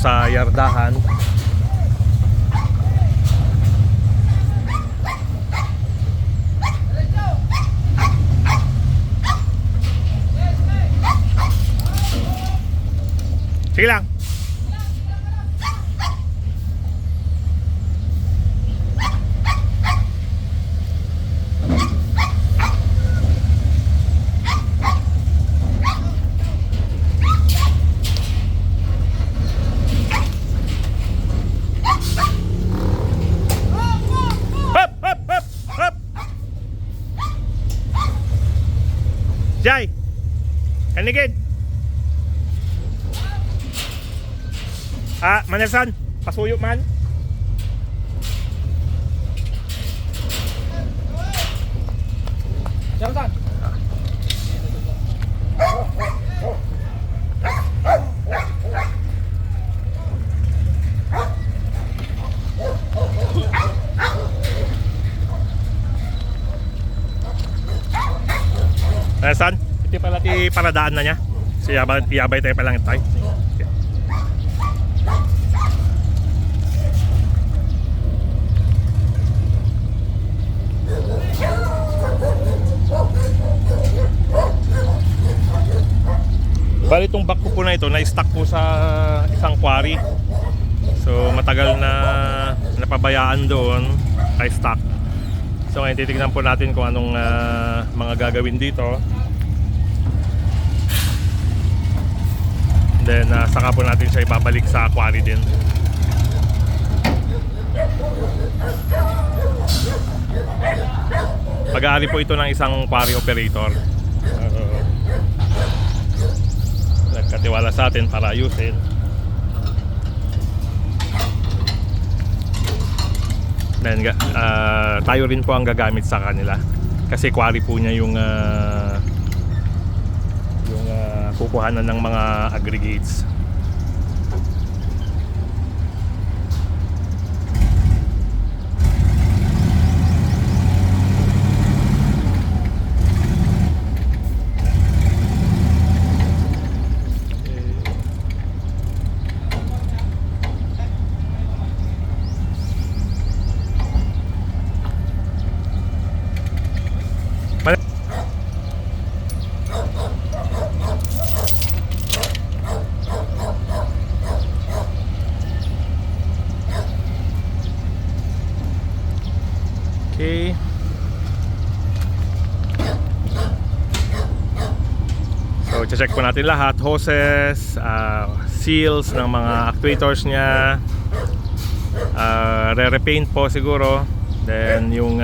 sa yardahan. Sige lang. Jai, kanigid. Manersan, pasuyo man. Jalan. Manersan, iti pala ti paradaan na niya. Iyabay tayo palang tayo. Okay. Bali itong back ko po na ito, na-stuck po sa isang quarry. So matagal na napabayaan doon, ay stuck. So ngayon titignan po natin kung anong mga gagawin dito. Then saka po natin siya ibabalik sa quarry din. Pag-aari po ito ng isang quarry operator. Nagkatiwala sa atin para ayusin. Then tayo rin po ang gagamit sa kanila. Kasi quarry po niya yung kukuhanan ng mga aggregates. Okay. So, check po natin lahat. Hoses, seals ng mga actuators niya, re-repaint po siguro. Then, yung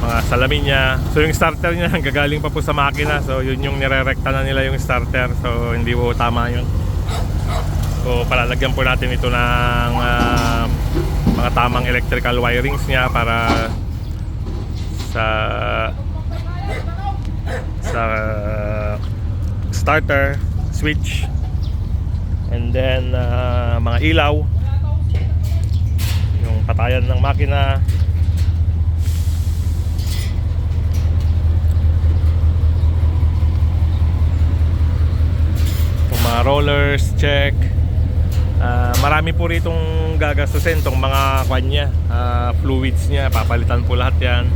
mga salamin niya. So, yung starter niya gagaling pa po sa makina. So, yun yung nire-recta na nila yung starter. So, hindi po tama yun. So, palalagyan po natin ito ng mga tamang electrical wirings niya para sa starter, switch, and then mga ilaw, yung patayan ng makina. Yung mga rollers, check. Marami po ritong gagastusin tong mga kanya, fluids niya, papalitan po lahat yan.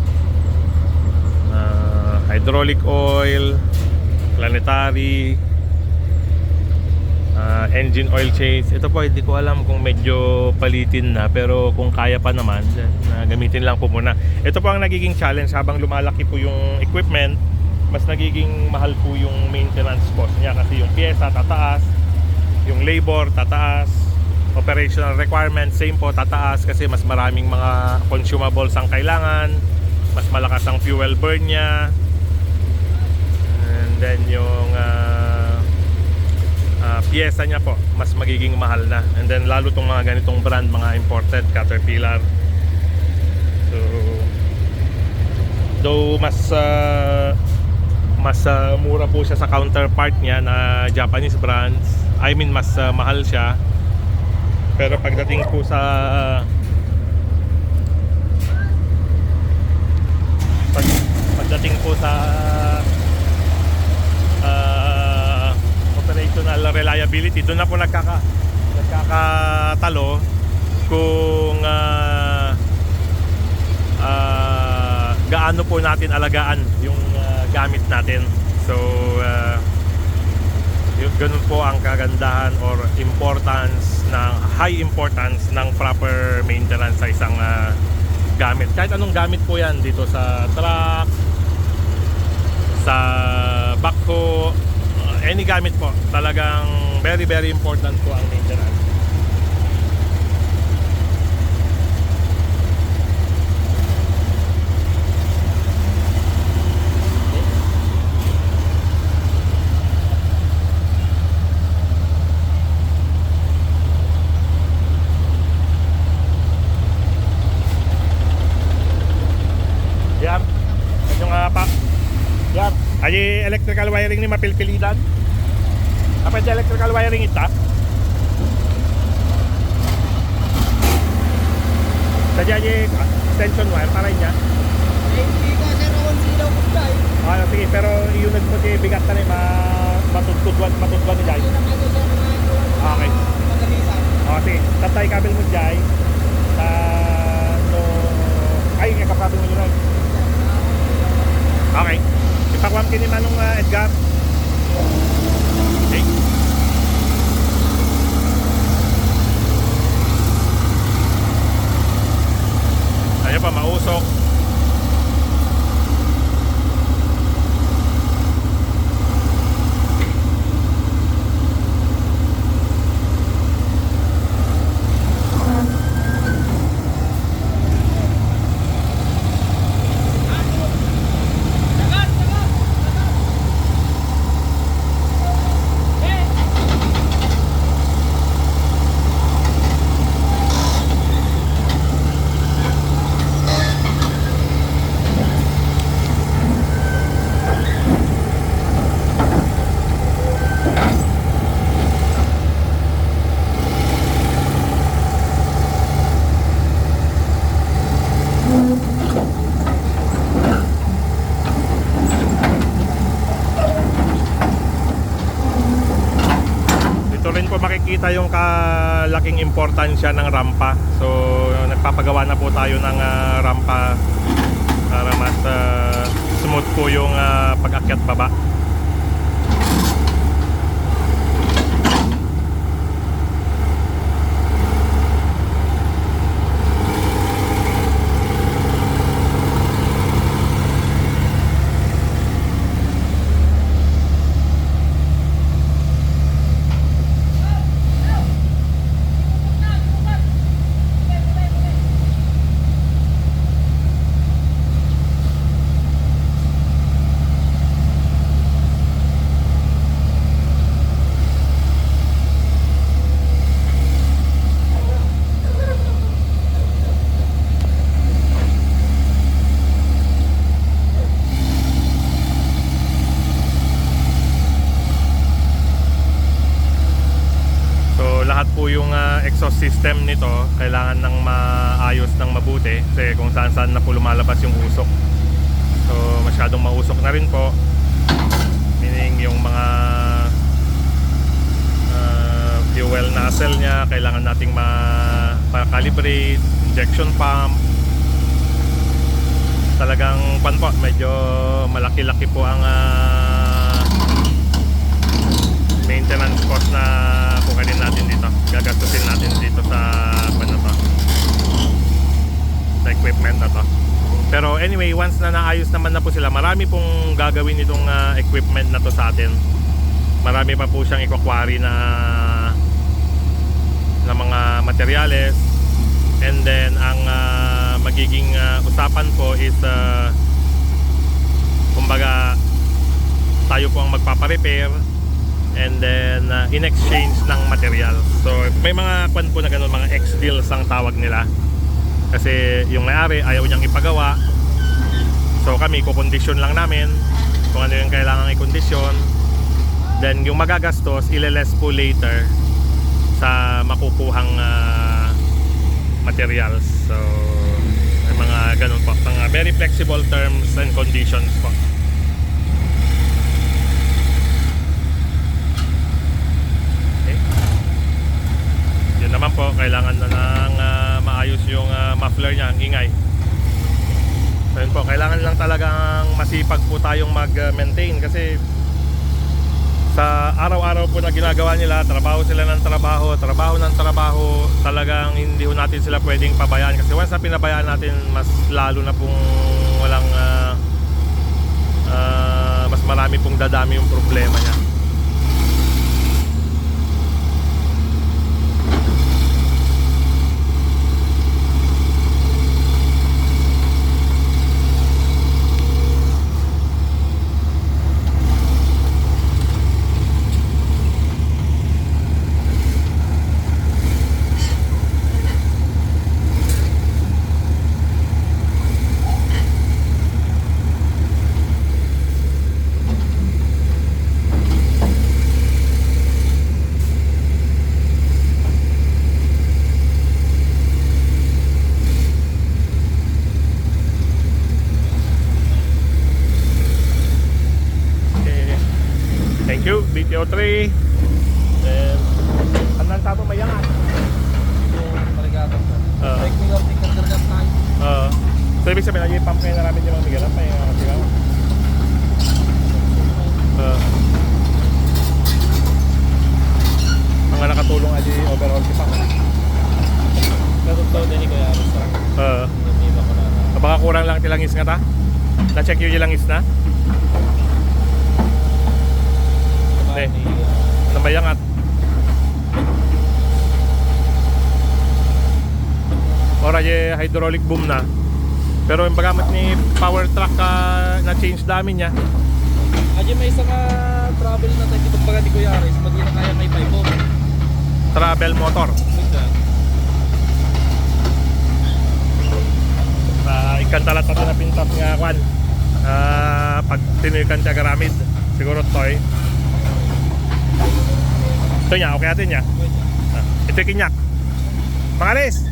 Hydraulic oil, planetary, engine oil change. Ito po hindi ko alam kung medyo palitin na, pero kung kaya pa naman, gamitin lang po muna. Ito po ang nagiging challenge, habang lumalaki po yung equipment, mas nagiging mahal po yung maintenance cost niya, kasi yung pyesa tataas, yung labor tataas, operational requirements same po tataas, kasi mas maraming mga consumables ang kailangan, mas malakas ang fuel burn niya, and then yung pyesa niya po mas magiging mahal na, and then lalo tong mga ganitong brand, mga imported, Caterpillar. So though mas mura po siya sa counterpart niya na Japanese brands, I mean mas mahal siya, pero pagdating po sa operational reliability. Doon na po nagkakatalo kung gaano po natin alagaan yung gamit natin. So ganun po ang kagandahan or importance ng high importance ng proper maintenance sa isang gamit. Kahit anong gamit po yan, dito sa truck, sa backhoe, any gamit po, talagang very very important po ang maintenance. Yan. Yung yan. Ay electrical wiring ni mapilpilitan. Apa di electrical wiring ita? Tadi aja extension wire para niya. Hindi ka sir on silaw ko dai. Sige, pero iunod mo si bigat na matutudwan ni Jai. Okay. Sige, tatay kabel mo Jai. Ay, kapatid mo yun. Okay. Ipakwam kini manong Edgar. Okay. Ayan pa, mausok. Makikita yung kalaking importansya ng rampa. So nagpapagawa na po tayo ng rampa para mas smooth po yung pag-akyat baba. Lahat po yung exhaust system nito kailangan ng maayos ng mabuti kasi kung saan saan na po lumalabas yung usok. So masyadong mausok na rin po, meaning yung mga fuel nozzle nya kailangan nating ma-calibrate, injection pump. Talagang po, medyo malaki-laki po ang maintenance cost na kukunin natin dito, gagastusin natin dito sa sa equipment na to. Pero anyway, once na naayos naman na po sila, marami pong gagawin itong equipment na to sa atin. Marami pa po siyang i-quarry na mga materyales, and then ang magiging usapan po is kumbaga tayo po ang magpapa-repair and then in exchange ng material. So may mga kwan po na ganun, mga ex-deals ang tawag nila, kasi yung may-ari ayaw niyang ipagawa, so kami kukondisyon lang namin kung ano yung kailangang i-kondisyon, then yung magagastos ile-less po later sa makukuhang materials. So may mga ganun po, mga very flexible terms and conditions po. po, kailangan na ng maayos yung muffler niya, ang ingay. So yun po, kailangan lang talagang masipag po tayong mag-maintain kasi sa araw-araw po na ginagawa nila, trabaho sila ng trabaho, trabaho ng trabaho, talagang hindi ho natin sila pwedeng pabayaan kasi once na pinabayaan natin, mas lalo na pong walang mas marami pong dadami yung problema niya. Thank you, BTO3. Then, hanggang tapo mayangat. Marigato. Ah. Take me off, take undergap tayo. So, ibig sabihin, nag-i-pump kayo na namin yung mga migalap. May sigaw. Mga nakatulong ay overall si Pang. Natutulog din ni Kuya Aris. Hindi ba ko na. Baka kurang lang tilangis nga ta? Na-check yung langis na? Hindi. Nabayangat. Ora yung hydraulic boom na. Pero yung bagamit ni power truck na change dami niya. Aja may isang travel na tayo dito baga ni Kuya Aris. Pag yun na kaya may 5 Travel motor. Ikan talat natin na pintas nga kwan. Pag tinuikan siya garamid. Siguro toy. Ito niya, okay natin niya. Ito yung kinyak. Pangalis!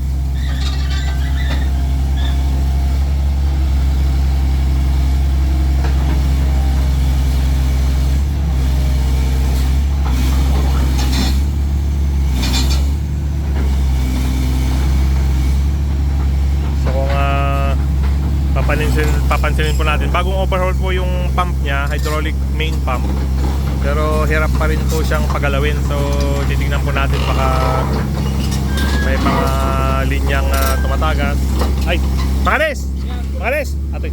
So kung papansinin po natin, bagong overhaul po yung pump niya, hydraulic main pump. Pero hirap pa rin po siyang pagalawin. So titignan po natin baka may mga linyang tumatagas. Ay! Pangalis! Pangalis! Atoy.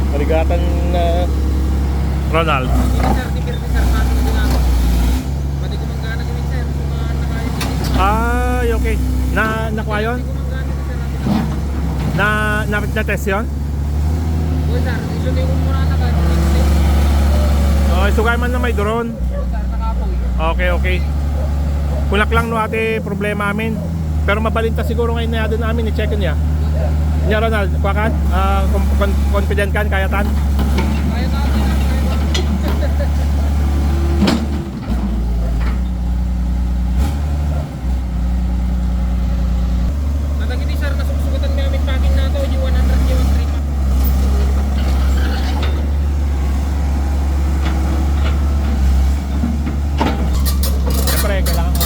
Maligatan Ronald. Ay, okay. Nakuha yun? Na test yun? Okay, sugay man na may drone. Okay, okay. Kulak lang no ate problema amin. Pero mabalinta siguro ngayon na doon namin i-check niya. Nya Ronald, kuha kan? Confident kan kaya tan? Natagini sir, nasuksugatan namin packing na to, yung 100 yung 3 pack. Siyempre, kailangan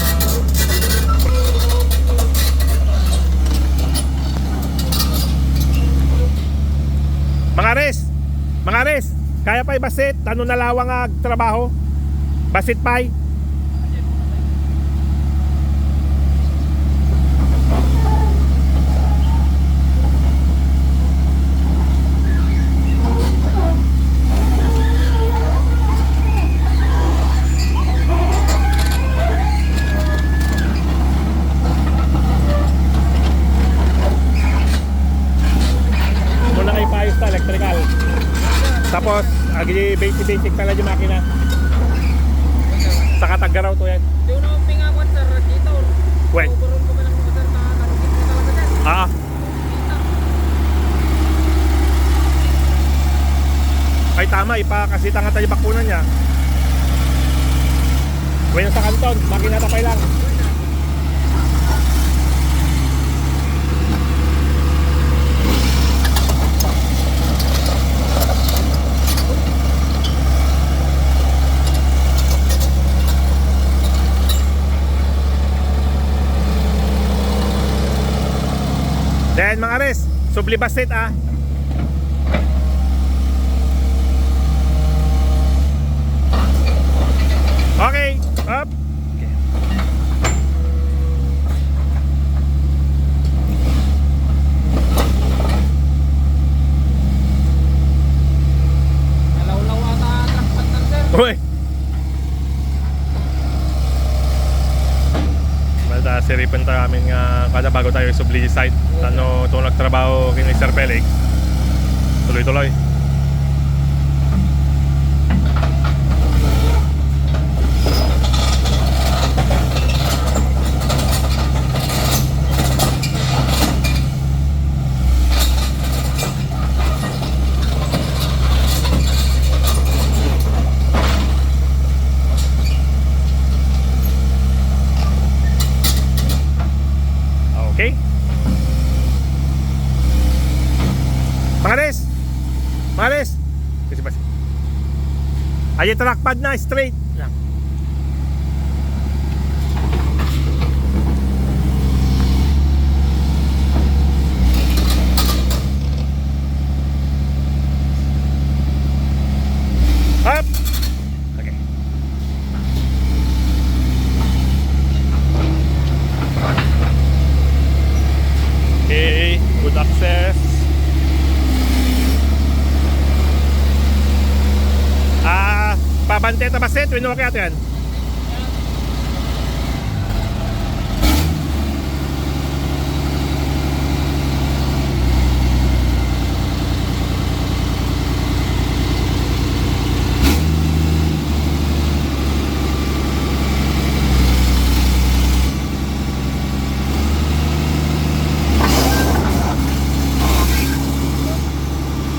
Mga res, kaya pa i-basit? Ano na lawang trabaho? Basit pa electrical. Tapos, basic pala yung makina. Sa Katagaraw to yan. Yung namping ako sir, dito. When? Overall ko ba lang mga sir na narugit mo talaga dyan? Ah. Ay tama, ipakasita nga tayo bakunan niya. When sa kanton, makina tapay lang. Then mga res, subli basit ah. Okay, up. Okay. Nalaw-law ata truck partner sir. Uy. Basta siripan tayo amin nga kada bago tayo subli site. Ano itong nagtrabaho kini Sir Felix. Tuloy-tuloy. Okay. Pangalis! Pangalis! Kasi basi. Ay, trackpad na, straight lang. Up! Okay. Okay, good access. Pabante ta baset, wino kaya yan.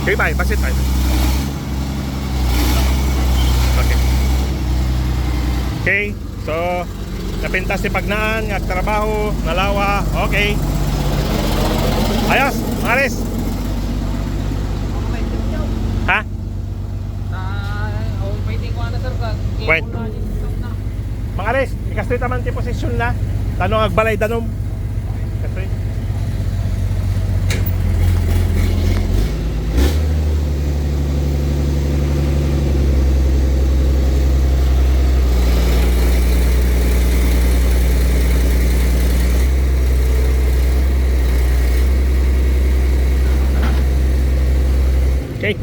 Okay, bye, basit tayo. Okay, so napintas si Pagnaan, nagtrabaho, nalawa, okay. Ayos, Maris. Ha? Waiting ko na sir sa Wait. Mga Aris, ikastoy taman ti posisyon na. Tanong agbalay danom. Ikastoy. Okay.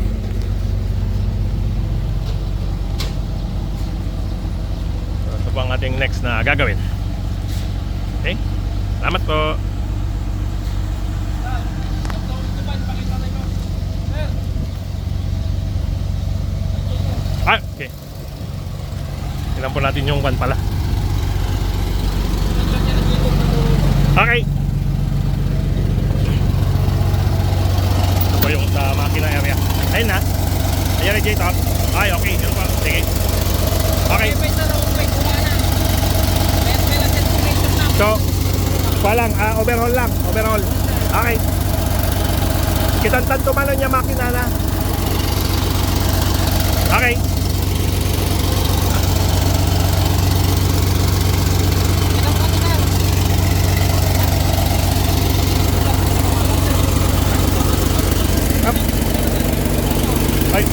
So, ito po ang ating next na gagawin. Okay. Salamat po. Ah, okay. Tingnan po natin yung one pala. Okay. Ito po yung sa makina area. Ayun na. Ayan na J-Top. Ay, okay. Yan po. Sige. Okay. So, walang, overhaul lang. Overhaul. Okay. Kitantan tumalon niya makina na. Okay. Up. Ay.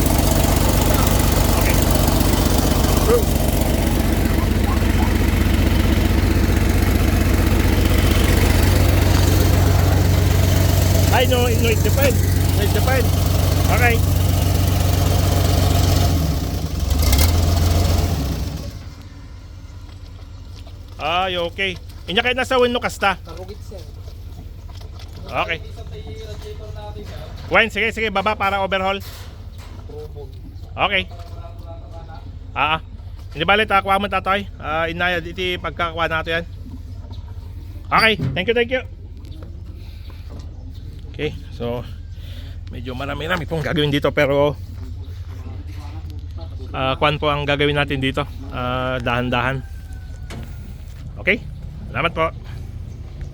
Okay. Through. Ay, no, it depends. It depends. Okay. Ay, okay. Inya kayo nasa win no kasta. Karugit sir. Okay. may radiator natin siya. Wine, sige, baba para overhaul. Promog. Okay. Hindi balit, kuha mo tatoy. Inayad, iti pagkakuha natin yan. Okay, thank you. Okay, so medyo marami pong gagawin dito pero kuan po ang gagawin natin dito. Dahan-dahan. Okay, salamat po.